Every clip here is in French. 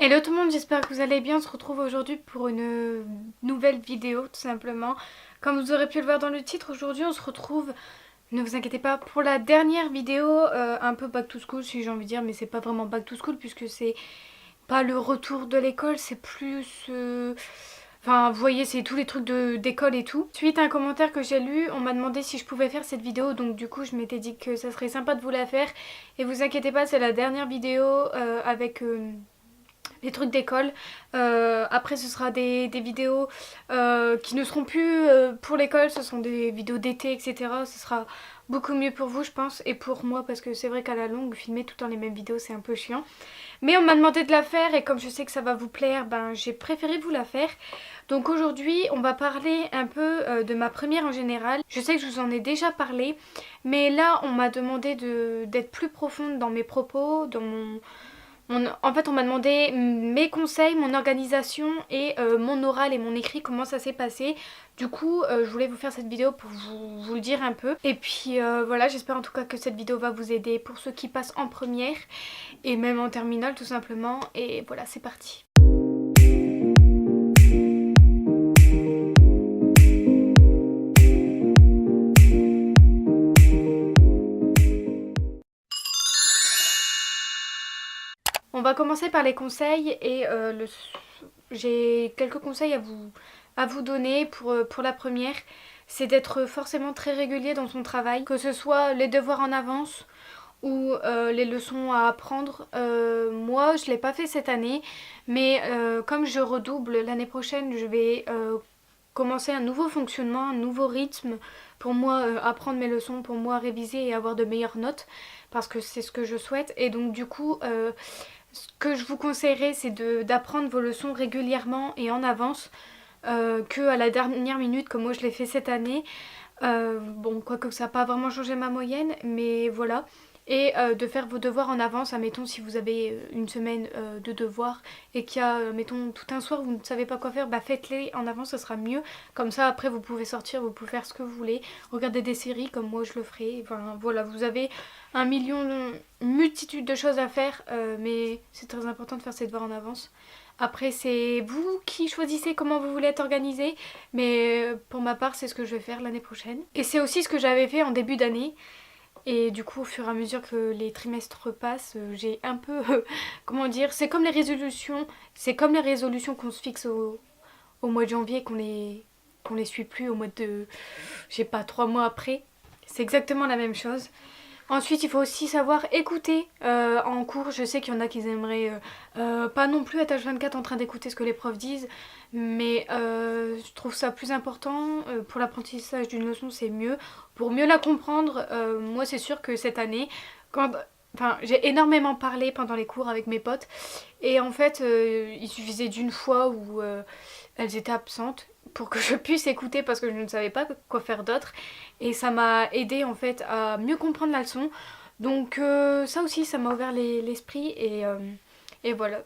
Hello tout le monde, j'espère que vous allez bien. On se retrouve aujourd'hui pour une nouvelle vidéo tout simplement. Comme vous aurez pu le voir dans le titre, aujourd'hui on se retrouve, ne vous inquiétez pas, pour la dernière vidéo, un peu back to school si j'ai envie de dire, mais c'est pas vraiment back to school puisque c'est pas le retour de l'école, c'est plus... Enfin, vous voyez, c'est tous les trucs d'école et tout. Suite à un commentaire que j'ai lu, on m'a demandé si je pouvais faire cette vidéo, donc du coup je m'étais dit que ça serait sympa de vous la faire. Et vous inquiétez pas, c'est la dernière vidéo avec... les trucs d'école. Après ce sera des vidéos qui ne seront plus pour l'école, ce sont des vidéos d'été, etc. Ce sera beaucoup mieux pour vous je pense et pour moi parce que c'est vrai qu'à la longue filmer tout le temps les mêmes vidéos c'est un peu chiant. Mais on m'a demandé de la faire et comme je sais que ça va vous plaire, ben j'ai préféré vous la faire. Donc aujourd'hui on va parler un peu de ma première en général. Je sais que je vous en ai déjà parlé, mais là on m'a demandé d'être plus profonde dans mes propos, dans en fait on m'a demandé mes conseils, mon organisation et mon oral et mon écrit, comment ça s'est passé. Du coup je voulais vous faire cette vidéo pour vous le dire un peu. Et puis voilà, j'espère en tout cas que cette vidéo va vous aider pour ceux qui passent en première et même en terminale tout simplement. Et voilà, c'est parti. On va commencer par les conseils et j'ai quelques conseils à vous donner pour la première. C'est d'être forcément très régulier dans son travail, que ce soit les devoirs en avance ou les leçons à apprendre. Moi je ne l'ai pas fait cette année, mais comme je redouble l'année prochaine, je vais commencer un nouveau fonctionnement, un nouveau rythme pour moi, apprendre mes leçons, pour moi réviser et avoir de meilleures notes, parce que c'est ce que je souhaite. Et donc du coup ce que je vous conseillerais, c'est d'apprendre vos leçons régulièrement et en avance, que à la dernière minute comme moi je l'ai fait cette année. Bon, quoique ça n'a pas vraiment changé ma moyenne, mais voilà. Et de faire vos devoirs en avance, admettons si vous avez une semaine de devoirs et qu'il y a, mettons, tout un soir vous ne savez pas quoi faire, bah faites-les en avance, ça sera mieux. Comme ça après vous pouvez sortir, vous pouvez faire ce que vous voulez, regarder des séries comme moi je le ferai. Enfin voilà, vous avez un million, une multitude de choses à faire, mais c'est très important de faire ses devoirs en avance. Après c'est vous qui choisissez comment vous voulez être organisé, mais pour ma part c'est ce que je vais faire l'année prochaine. Et c'est aussi ce que j'avais fait en début d'année. Et du coup au fur et à mesure que les trimestres passent, j'ai un peu, comment dire, c'est comme les résolutions qu'on se fixe au mois de janvier, qu'on les suit plus au mois de, je sais pas, 3 mois après. C'est exactement la même chose. Ensuite, il faut aussi savoir écouter en cours. Je sais qu'il y en a qui aimeraient pas non plus être H24 en train d'écouter ce que les profs disent, mais je trouve ça plus important. Pour l'apprentissage d'une leçon, c'est mieux. Pour mieux la comprendre, moi c'est sûr que cette année, enfin, j'ai énormément parlé pendant les cours avec mes potes, et en fait, il suffisait d'une fois où elles étaient absentes pour que je puisse écouter parce que je ne savais pas quoi faire d'autre, et ça m'a aidé en fait à mieux comprendre la leçon. Donc ça aussi ça m'a ouvert l'esprit, et voilà.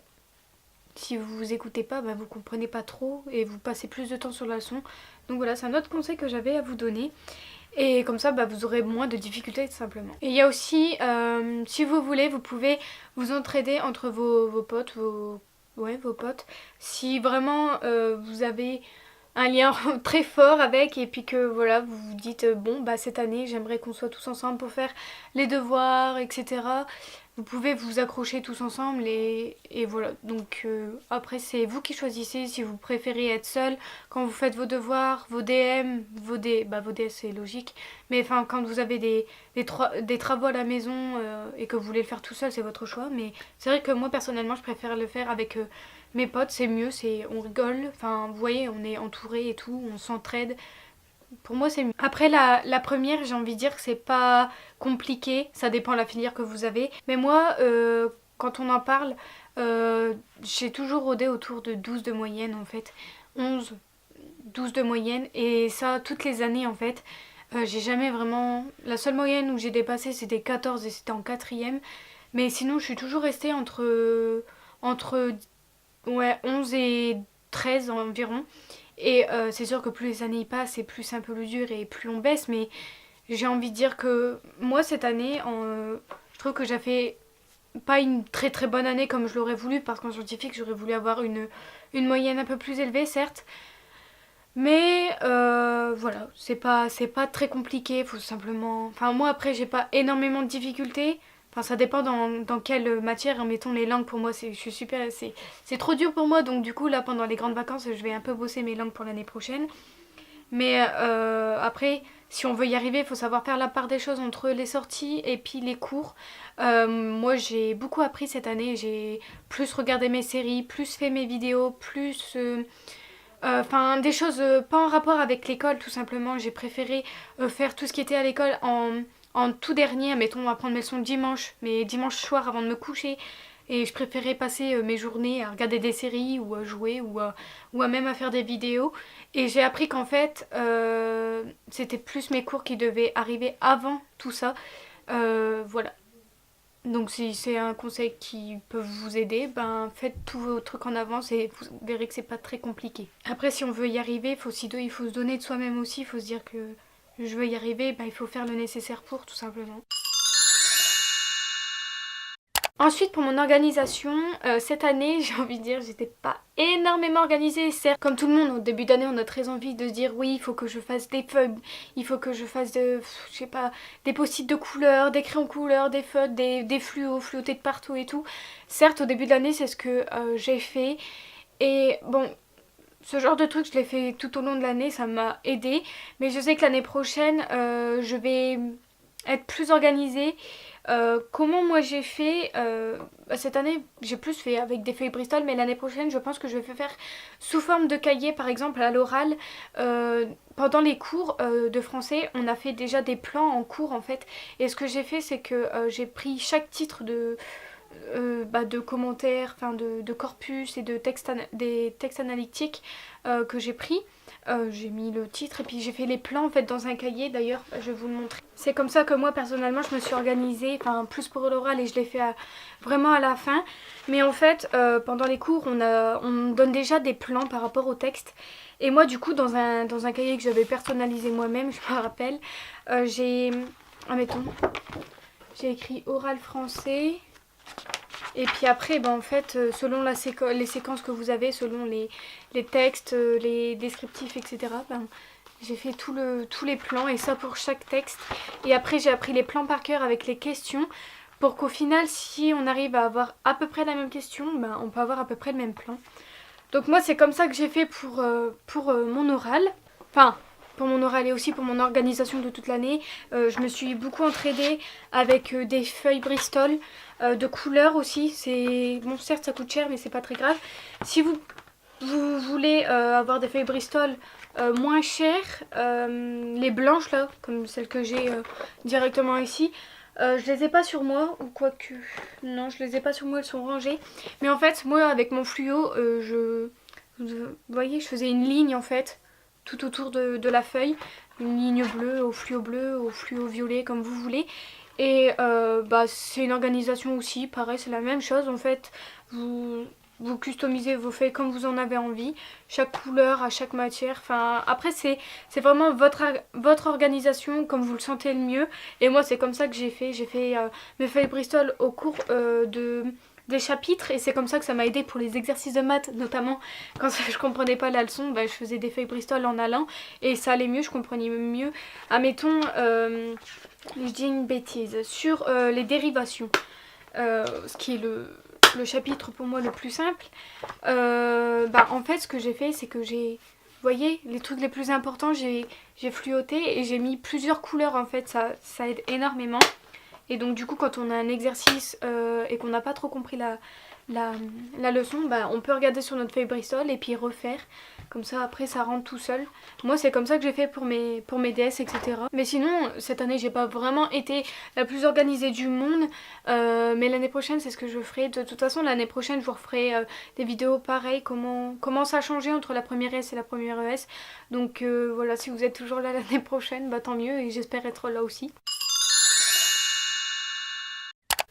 Si vous écoutez pas, bah, vous comprenez pas trop et vous passez plus de temps sur la leçon. Donc voilà, c'est un autre conseil que j'avais à vous donner. Et comme ça, bah, vous aurez moins de difficultés tout simplement. Et il y a aussi, si vous voulez, vous pouvez vous entraider entre vos potes, vos potes. Si vraiment vous avez un lien très fort avec, et puis que voilà vous vous dites bon bah cette année j'aimerais qu'on soit tous ensemble pour faire les devoirs, etc. Vous pouvez vous accrocher tous ensemble, et voilà. Donc après c'est vous qui choisissez si vous préférez être seul quand vous faites vos devoirs, vos DM, vos DS c'est logique, mais enfin quand vous avez des travaux à la maison et que vous voulez le faire tout seul, c'est votre choix. Mais c'est vrai que moi personnellement je préfère le faire avec mes potes, c'est mieux, on rigole, enfin vous voyez on est entouré et tout, on s'entraide. Pour moi c'est mieux. Après la première, j'ai envie de dire que c'est pas compliqué, ça dépend de la filière que vous avez. Mais moi quand on en parle, j'ai toujours rôdé autour de 12 de moyenne en fait. 11, 12 de moyenne, et ça toutes les années en fait. J'ai jamais vraiment... La seule moyenne où j'ai dépassé c'était 14 et c'était en quatrième. Mais sinon je suis toujours restée entre ouais, 11 et 13 environ. Et c'est sûr que plus les années y passent et plus c'est un peu plus dur et plus on baisse, mais j'ai envie de dire que moi cette année, je trouve que j'ai fait pas une très très bonne année comme je l'aurais voulu, parce qu'en scientifique j'aurais voulu avoir une moyenne un peu plus élevée certes. Mais voilà, c'est pas très compliqué, faut simplement... Enfin moi après j'ai pas énormément de difficultés. Enfin ça dépend dans quelle matière, hein. Mettons les langues pour moi je suis super, c'est trop dur pour moi, donc du coup là pendant les grandes vacances je vais un peu bosser mes langues pour l'année prochaine. Mais après, si on veut y arriver, il faut savoir faire la part des choses entre les sorties et puis les cours. Moi, j'ai beaucoup appris cette année. J'ai plus regardé mes séries, plus fait mes vidéos, plus... Enfin, des choses pas en rapport avec l'école, tout simplement. J'ai préféré faire tout ce qui était à l'école en tout dernier. Mettons, apprendre mes leçons le dimanche, mais dimanche soir avant de me coucher. Et je préférais passer mes journées à regarder des séries ou à jouer ou à même à faire des vidéos. Et j'ai appris qu'en fait, c'était plus mes cours qui devaient arriver avant tout ça. Voilà. Donc si c'est un conseil qui peut vous aider, ben faites tous vos trucs en avance et vous verrez que c'est pas très compliqué. Après si on veut y arriver, il faut se donner de soi-même aussi, il faut se dire que je veux y arriver, ben, il faut faire le nécessaire pour tout simplement. Ensuite pour mon organisation, cette année j'ai envie de dire j'étais pas énormément organisée. Certes comme tout le monde au début d'année on a très envie de se dire oui il faut que je fasse des feuilles, il faut que je fasse je sais pas, des post-it de couleurs, des crayons couleurs, des feutres, des fluotés de partout et tout. Certes au début de l'année c'est ce que j'ai fait et bon ce genre de truc je l'ai fait tout au long de l'année, ça m'a aidé. Mais je sais que l'année prochaine je vais être plus organisée. Comment moi j'ai fait cette année j'ai plus fait avec des feuilles Bristol, mais l'année prochaine je pense que je vais faire sous forme de cahier par exemple à l'oral. Pendant les cours de français on a fait déjà des plans en cours en fait, et ce que j'ai fait c'est que j'ai pris chaque titre de commentaires, enfin de corpus et des textes analytiques que j'ai pris. J'ai mis le titre et puis j'ai fait les plans en fait dans un cahier, d'ailleurs je vais vous le montrer. C'est comme ça que moi personnellement je me suis organisée, enfin plus pour l'oral, et je l'ai fait vraiment à la fin. Mais en fait pendant les cours on donne déjà des plans par rapport au texte. Et moi du coup dans un cahier que j'avais personnalisé moi-même, je me rappelle, admettons, j'ai écrit oral français. Et puis après, ben en fait, selon les séquences que vous avez, selon les textes, les descriptifs, etc., ben, j'ai fait tous les plans, et ça pour chaque texte. Et après, j'ai appris les plans par cœur avec les questions, pour qu'au final, si on arrive à avoir à peu près la même question, ben, on peut avoir à peu près le même plan. Donc moi, c'est comme ça que j'ai fait pour mon oral. Enfin, pour mon oral et aussi pour mon organisation de toute l'année. Je me suis beaucoup entraînée avec des feuilles Bristol de couleurs aussi. Bon, certes ça coûte cher mais c'est pas très grave. Si vous voulez avoir des feuilles Bristol moins chères, les blanches là, comme celles que j'ai directement ici, je les ai pas sur moi, ou quoique non, je les ai pas sur moi, elles sont rangées. Mais en fait moi avec mon fluo vous voyez, je faisais une ligne en fait tout autour de la feuille, une ligne bleue, au fluo violet, comme vous voulez. Et bah, c'est une organisation aussi, pareil, c'est la même chose en fait. Vous customisez vos feuilles comme vous en avez envie, chaque couleur à chaque matière. Enfin, après c'est vraiment votre organisation comme vous le sentez le mieux. Et moi c'est comme ça que j'ai fait. J'ai fait mes feuilles Bristol au cours des chapitres, et c'est comme ça que ça m'a aidé pour les exercices de maths, notamment quand je comprenais pas la leçon, bah, je faisais des feuilles Bristol en allant et ça allait mieux, je comprenais mieux. Admettons, je dis une bêtise, sur les dérivations, ce qui est le chapitre pour moi le plus simple, bah, en fait ce que j'ai fait c'est que vous voyez, les trucs les plus importants j'ai fluoté et j'ai mis plusieurs couleurs en fait, ça aide énormément. Et donc du coup quand on a un exercice et qu'on n'a pas trop compris la leçon, bah, on peut regarder sur notre feuille Bristol et puis refaire. Comme ça après ça rentre tout seul. Moi c'est comme ça que j'ai fait pour mes DS, etc. Mais sinon cette année j'ai pas vraiment été la plus organisée du monde. Mais l'année prochaine c'est ce que je ferai. De toute façon l'année prochaine je vous referai des vidéos pareilles, comment ça a changé entre la première S et la première ES. Donc voilà, si vous êtes toujours là l'année prochaine, bah tant mieux, et j'espère être là aussi.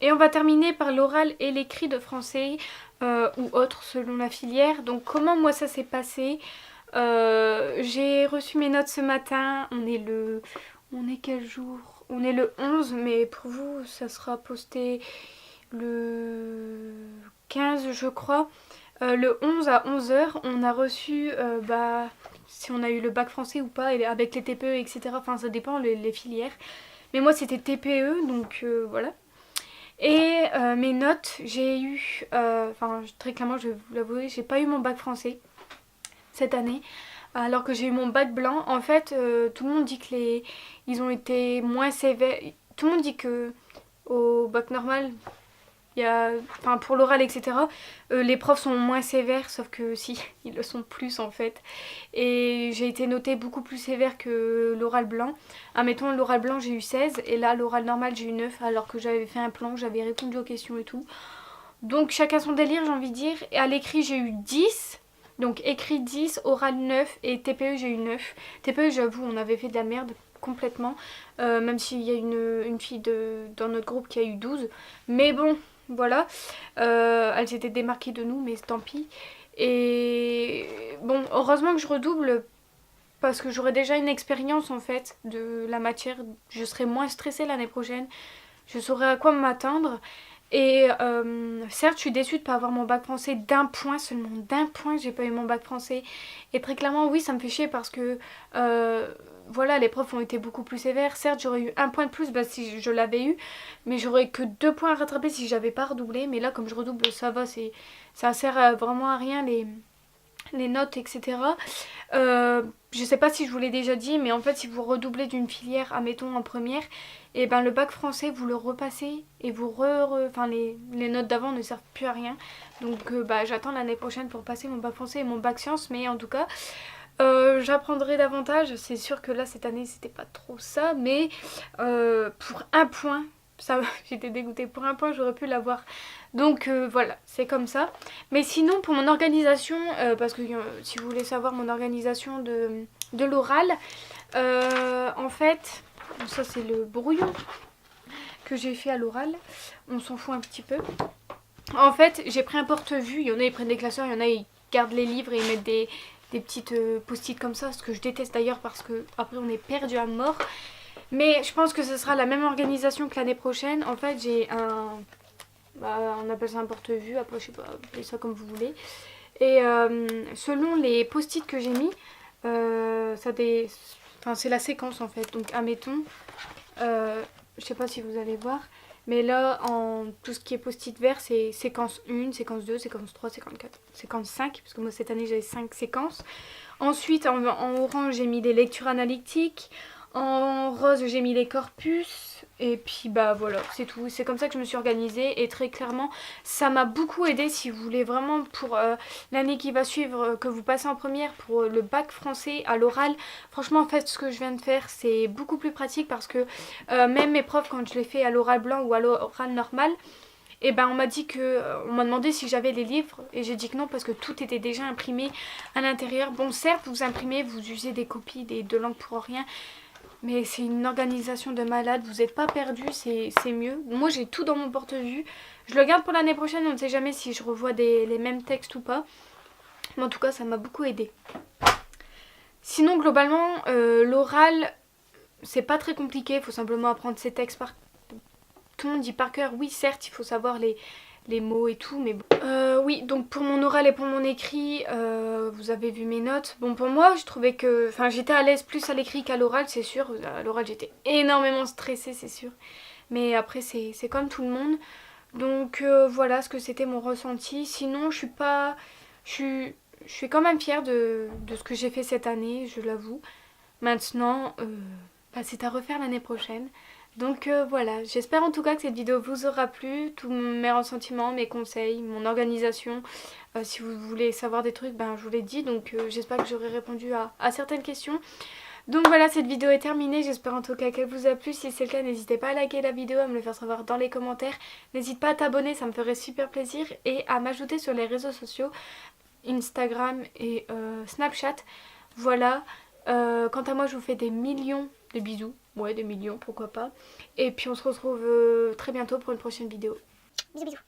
Et on va terminer par l'oral et l'écrit de français ou autre selon la filière. Donc comment moi ça s'est passé, j'ai reçu mes notes ce matin, on est quel jour? On est le 11, mais pour vous ça sera posté le 15 je crois. Le 11 à 11h, on a reçu si on a eu le bac français ou pas, et avec les TPE, etc. Enfin, ça dépend les filières. Mais moi, c'était TPE, donc voilà. Et mes notes, j'ai eu, très clairement, je vais vous l'avouer, j'ai pas eu mon bac français cette année. Alors que j'ai eu mon bac blanc. En fait, tout le monde dit que ils ont été moins sévères. Tout le monde dit que au bac normal, pour l'oral, etc., les profs sont moins sévères, sauf que si, ils le sont plus en fait. Et j'ai été notée beaucoup plus sévère que l'oral blanc. Admettons, l'oral blanc, j'ai eu 16, et là, l'oral normal, j'ai eu 9, alors que j'avais fait un plan, j'avais répondu aux questions et tout. Donc, chacun son délire, j'ai envie de dire. Et à l'écrit, j'ai eu 10. Donc, écrit 10, oral 9, et TPE, j'ai eu 9. TPE, j'avoue, on avait fait de la merde complètement. Même s'il y a une fille dans notre groupe qui a eu 12. Mais bon, voilà, elle s'était démarquée de nous, mais tant pis. Et bon, heureusement que je redouble parce que j'aurai déjà une expérience en fait de la matière. Je serai moins stressée l'année prochaine, je saurai à quoi m'attendre. Et certes, je suis déçue de ne pas avoir mon bac français d'un point, seulement d'un point, j'ai pas eu mon bac français. Et très clairement, oui, ça me fait chier parce que voilà, les profs ont été beaucoup plus sévères. Certes, j'aurais eu un point de plus si je l'avais eu, mais j'aurais que 2 points à rattraper si j'avais pas redoublé. Mais là, comme je redouble, ça va, ça sert vraiment à rien les notes, etc. Je sais pas si je vous l'ai déjà dit, mais en fait, si vous redoublez d'une filière, admettons en première, et ben le bac français, vous le repassez et les notes d'avant ne servent plus à rien. Donc j'attends l'année prochaine pour passer mon bac français et mon bac sciences, mais en tout cas, j'apprendrai davantage. C'est sûr que là, cette année, c'était pas trop ça, mais pour un point, ça, j'étais dégoûtée. Pour un point, j'aurais pu l'avoir. Donc voilà, c'est comme ça. Mais sinon, pour mon organisation, parce que si vous voulez savoir mon organisation de l'oral, en fait, ça c'est le brouillon que j'ai fait à l'oral. On s'en fout un petit peu. En fait, j'ai pris un porte-vue. Il y en a, ils prennent des classeurs, il y en a, ils gardent les livres et ils mettent des petites post-it comme ça, ce que je déteste d'ailleurs parce que après on est perdu à mort. Mais je pense que ce sera la même organisation que l'année prochaine. En fait, j'ai on appelle ça un porte-vue, après je sais pas, appelez ça comme vous voulez. Et selon les post-it que j'ai mis, c'est la séquence en fait. Donc admettons, je sais pas si vous allez voir, mais là en tout ce qui est post-it vert, c'est séquence 1, séquence 2, séquence 3, séquence 4, séquence 5, parce que moi cette année j'avais 5 séquences. Ensuite en orange j'ai mis des lectures analytiques. En rose j'ai mis les corpus et puis voilà, c'est tout. C'est comme ça que je me suis organisée et très clairement ça m'a beaucoup aidé si vous voulez vraiment pour l'année qui va suivre, que vous passez en première pour le bac français à l'oral. Franchement en fait ce que je viens de faire c'est beaucoup plus pratique parce que même mes profs quand je l'ai fait à l'oral blanc ou à l'oral normal, et on m'a dit on m'a demandé si j'avais les livres et j'ai dit que non parce que tout était déjà imprimé à l'intérieur. Bon certes vous imprimez, vous usez des copies de langue pour rien, mais c'est une organisation de malade, vous n'êtes pas perdu, c'est mieux. Moi j'ai tout dans mon porte-vue. Je le garde pour l'année prochaine, on ne sait jamais si je revois les mêmes textes ou pas. Mais en tout cas ça m'a beaucoup aidé. Sinon globalement l'oral c'est pas très compliqué, il faut simplement apprendre ses textes par... Tout le monde dit par cœur, oui certes il faut savoir les mots et tout, mais bon. Oui, donc pour mon oral et pour mon écrit, vous avez vu mes notes. Bon, pour moi, je trouvais que... Enfin, j'étais à l'aise plus à l'écrit qu'à l'oral, c'est sûr. À l'oral, j'étais énormément stressée, c'est sûr. Mais après, c'est comme tout le monde. Donc voilà ce que c'était mon ressenti. Sinon, je suis pas... Je suis quand même fière de ce que j'ai fait cette année, je l'avoue. Maintenant, c'est à refaire l'année prochaine. Donc voilà, j'espère en tout cas que cette vidéo vous aura plu, tous mes ressentiments, mes conseils, mon organisation. Si vous voulez savoir des trucs, je vous l'ai dit, donc j'espère que j'aurai répondu à certaines questions. Donc voilà, cette vidéo est terminée, j'espère en tout cas qu'elle vous a plu. Si c'est le cas, n'hésitez pas à liker la vidéo, à me le faire savoir dans les commentaires. N'hésite pas à t'abonner, ça me ferait super plaisir. Et à m'ajouter sur les réseaux sociaux, Instagram et Snapchat. Voilà, quant à moi je vous fais des millions de bisous. Ouais, des millions, pourquoi pas. Et puis on se retrouve très bientôt pour une prochaine vidéo. Bisous bisous.